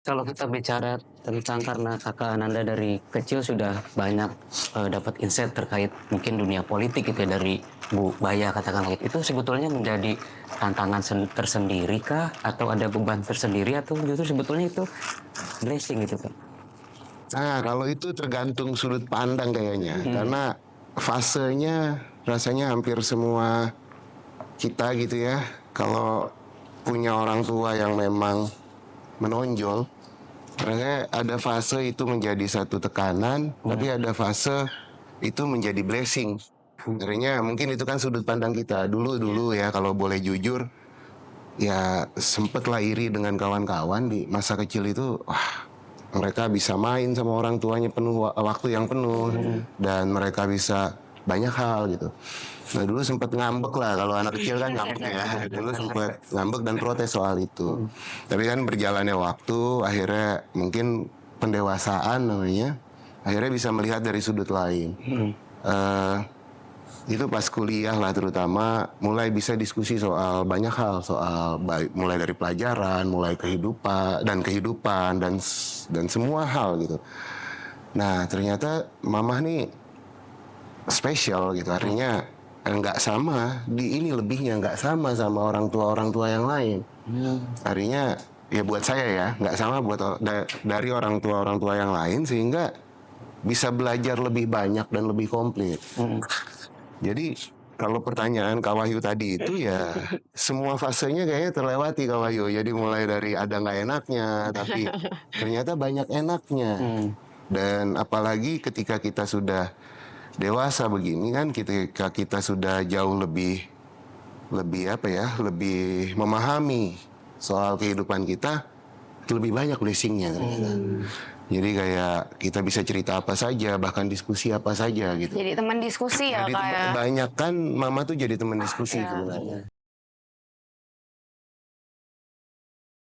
Kalau kita bicara tentang karena Kakak Ananda dari kecil sudah banyak, dapat insight terkait mungkin dunia politik gitu ya dari Bu Baya katakanlah gitu. Itu sebetulnya menjadi tantangan tersendiri kah? Atau ada beban tersendiri atau justru sebetulnya itu blessing gitu, Kak? Nah, kalau itu tergantung sudut pandang kayaknya. Mhm, Karena fasenya rasanya hampir semua kita gitu ya. Kalau punya orang tua yang memang menonjol, makanya ada fase itu menjadi satu tekanan, bener. tapi ada fase itu menjadi blessing. Sebenarnya mungkin itu kan sudut pandang kita. Dulu-dulu ya kalau boleh jujur, ya sempet lah iri dengan kawan-kawan di masa kecil itu. Wah, mereka bisa main sama orang tuanya penuh waktu yang penuh, Mhm, dan mereka bisa banyak hal gitu. Nah dulu sempat ngambek lah, kalau anak kecil kan ngambek ya. Dulu sempat ngambek dan protes soal itu. mhm, Tapi kan berjalannya waktu, akhirnya mungkin pendewasaan namanya, akhirnya bisa melihat dari sudut lain. mhm, eh itu pas kuliah lah, terutama mulai bisa diskusi soal banyak hal, soal baik mulai dari pelajaran, mulai kehidupan dan semua hal gitu. Nah ternyata mamah nih spesial gitu, artinya nggak sama di ini, lebihnya nggak sama sama orang tua yang lain. mhm, Artinya ya buat saya ya nggak sama buat dari orang tua yang lain, sehingga bisa belajar lebih banyak dan lebih komplit. mhm. Jadi kalau pertanyaan Kak Wahyu tadi itu ya semua fasenya kayaknya terlewati Kak Wahyu. Jadi mulai dari ada nggak enaknya, tapi ternyata banyak enaknya. Mhm, Dan apalagi ketika kita sudah dewasa begini kan, ketika kita sudah jauh lebih lebih apa ya, lebih memahami soal kehidupan kita, lebih banyak blessingnya ternyata. mhm. Jadi kayak kita bisa cerita apa saja, bahkan diskusi apa saja gitu. Jadi teman diskusi ya Jadi Kak ya? banyak kan mama tuh jadi teman diskusi Ya. sebenarnya.